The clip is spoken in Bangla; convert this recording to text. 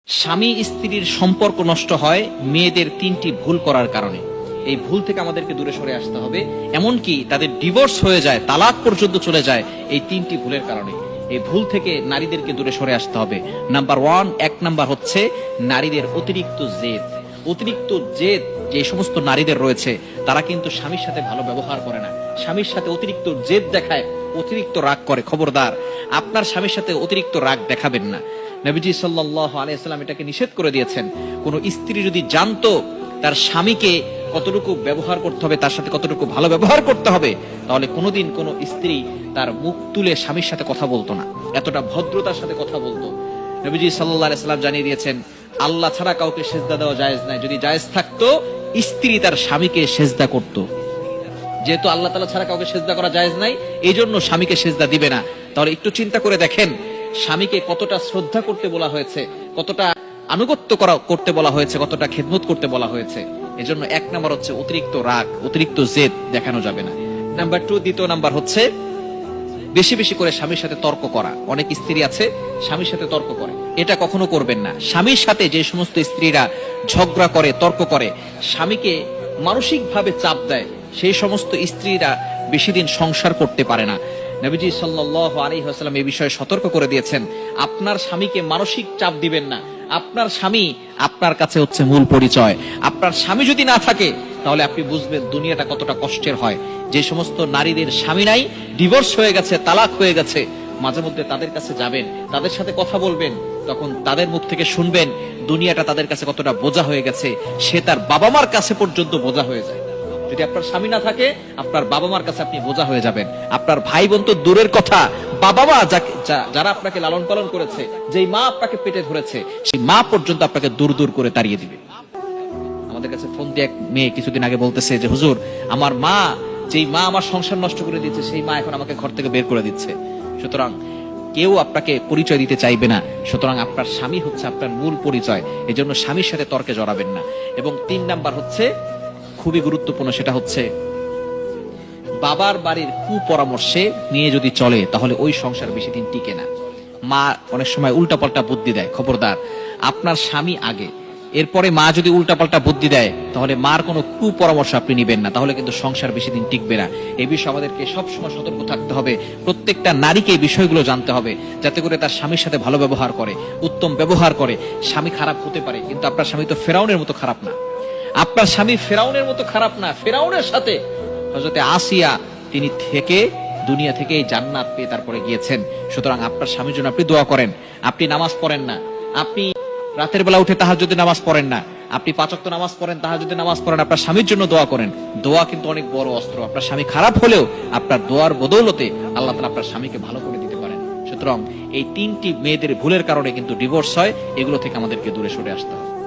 স্বামী স্ত্রীর সম্পর্ক নষ্ট হয় মেয়েদের তিনটি ভুল করার কারণে। এই ভুল থেকে আমাদেরকে দূরে সরে আসতে হবে, এমনকি তাদের ডিভোর্স হয়ে যায়, তালাক পর্যন্ত চলে যায় এই তিনটি ভুলের কারণে। এই ভুল থেকে নারীদেরকে দূরে সরে আসতে হবে। নাম্বার ওয়ান, এক নাম্বার হচ্ছে নারীদের অতিরিক্ত জেদ। অতিরিক্ত জেদ যে সমস্ত নারীদের রয়েছে তারা কিন্তু স্বামীর সাথে ভালো ব্যবহার করে না, স্বামীর সাথে অতিরিক্ত জেদ দেখায়, অতিরিক্ত রাগ করে। খবরদার, আপনার স্বামীর সাথে অতিরিক্ত রাগ দেখাবেন না। নবীজি সাল্লাল্লাহু আলাইহি ওয়াসাল্লাম এটাকে নিষেধ করে দিয়েছেন। কোন স্ত্রী যদি জানতো তার স্বামীকে কতটুকু ব্যবহার করতে হবে, তার সাথে কতটুকু ভালো ব্যবহার করতে হবে, তাহলে কোনোদিন কোন স্ত্রী তার মুখ তুলে স্বামীর সাথে কথা বলতো না, এতটা ভদ্রতার সাথে কথা বলতো। নবীজি সাল্লাল্লাহু আলাইহি ওয়াসাল্লাম জানিয়ে দিয়েছেন আল্লাহ ছাড়া কাউকে সেজদা দেওয়া জায়েজ নাই। যদি জায়েজ থাকতো স্ত্রী তার স্বামীকে সেজদা করত। যেহেতু আল্লাহ তাআলা ছাড়া কাউকে সেজদা করা জায়েজ নাই, এই জন্য স্বামীকে সেজদা দিবে না। তাহলে একটু চিন্তা করে দেখেন স্বামীকে কতটা শ্রদ্ধা করতে বলা হয়েছে, কতটা আনুগত্য করতে বলা হয়েছে, কতটা খেদমত করতে বলা হয়েছে। এজন্য এক নাম্বার হচ্ছে অতিরিক্ত রাগ, অতিরিক্ত জেদ দেখানো যাবে না। নাম্বার টু, দ্বিতীয় নাম্বার হচ্ছে বেশি বেশি করে স্বামীর সাথে তর্ক করা। অনেক স্ত্রী আছে স্বামীর সাথে তর্ক করে, এটা কখনো করবেন না। স্বামীর সাথে যে সমস্ত স্ত্রীরা ঝগড়া করে, তর্ক করে, স্বামীকে মানসিক ভাবে চাপ দেয়, সেই সমস্ত স্ত্রীরা বেশি দিন সংসার করতে পারে না। নবীজি সাল্লাল্লাহু আলাইহি ওয়াসাল্লাম এই বিষয়ে সতর্ক করে দিয়েছেন, আপনার স্বামীকে মানসিক চাপ দিবেন না। আপনার স্বামী আপনার কাছে হচ্ছে মূল পরিচয়। আপনার স্বামী যদি না থাকে তাহলে আপনি বুঝবেন দুনিয়াটা কতটা কষ্টের হয়। যে সমস্ত নারীদের স্বামী নাই, ডিভোর্স হয়ে গেছে, তালাক হয়ে গেছে, মাঝে মধ্যে তাদের কাছে যাবেন, তাদের সাথে কথা বলবেন, তখন তাদের মুখ থেকে শুনবেন দুনিয়াটা তাদের কাছে কতটা বোঝা হয়ে গেছে। সে তার বাবা মার কাছে পর্যন্ত বোঝা হয়ে যায়। যদি আপনার স্বামী না থাকে আপনার বাবা মার কাছে আপনি বোঝা হয়ে যাবেন। আপনার ভাই বোন তো দূরের কথা, বাবা মা যারা আপনাকে লালন পালন করেছে, যেই মা আপনাকে পেটে ধরেছে, সেই মা পর্যন্ত আপনাকে দূর দূর করে তাড়িয়ে দিবে। আমাদের কাছে ফোন দিয়ে এক মেয়ে কিছুদিন আগে বলতেছে যে হুজুর, আমার মা, যেই মা আমার সংসার নষ্ট করে দিয়েছে, সেই মা এখন আমাকে ঘর থেকে বের করে দিচ্ছে। সুতরাং কেউ আপনাকে পরিচয় দিতে চাইবে না। সুতরাং আপনার স্বামী হচ্ছে আপনার মূল পরিচয়। এজন্য স্বামীর সাথে তর্কে জড়াবেন না। এবং তিন নাম্বার হচ্ছে খুবই গুরুত্বপূর্ণ, সেটা হচ্ছে বাবার বাড়ির কুপরামর্শে নিয়ে যদি চলে তাহলে ওই সংসার বেশি দিন টিকে না। মা অনেক সময় উল্টাপাল্টা বুদ্ধি দেয়, খবরদার, আপনার স্বামী আগে, এরপরে মা যদি উল্টাপাল্টা বুদ্ধি দেয় তাহলে মার কোনো কুপরামর্শ আপনি নিবেন না, তাহলে কিন্তু সংসার বেশি দিন টিকবে না। এই বিষয়ে আমাদেরকে সবসময় সতর্ক থাকতে হবে। প্রত্যেকটা নারীকে এই বিষয়গুলো জানতে হবে, যাতে করে তার স্বামীর সাথে ভালো ব্যবহার করে, উত্তম ব্যবহার করে। স্বামী খারাপ হতে পারে, কিন্তু আপনার স্বামী তো ফেরাউনের মতো খারাপ না। আপনার স্বামী ফেরাউনের মতো খারাপ না। ফেরাউনের সাথে হযরতে আসিয়া তিনি থেকে দুনিয়া থেকে এই জান্নাত পেয়ে তারপরে গিয়েছেন। সুতরাং আপনার স্বামীর জন্য আপনি দোয়া করেন। আপনি নামাজ পড়েন না, আপনি রাতের বেলা উঠে তাহাজ্জুদের নামাজ পড়েন না, আপনি 5 ওয়াক্ত নামাজ পড়েন, তাহাজ্জুদের নামাজ পড়েন, আপনার স্বামীর জন্য দোয়া করেন। দোয়া কিন্তু অনেক বড় অস্ত্র। আপনার স্বামী খারাপ হলেও আপনার দোয়ার বদৌলতে আল্লাহ তাআলা আপনার স্বামীকে ভালো করে দিতে পারেন। সুতরাং এই তিনটি মেয়েদের ভুলের কারণে কিন্তু ডিভোর্স হয়। এগুলো থেকে আমাদেরকে দূরে সরে আসতে হবে।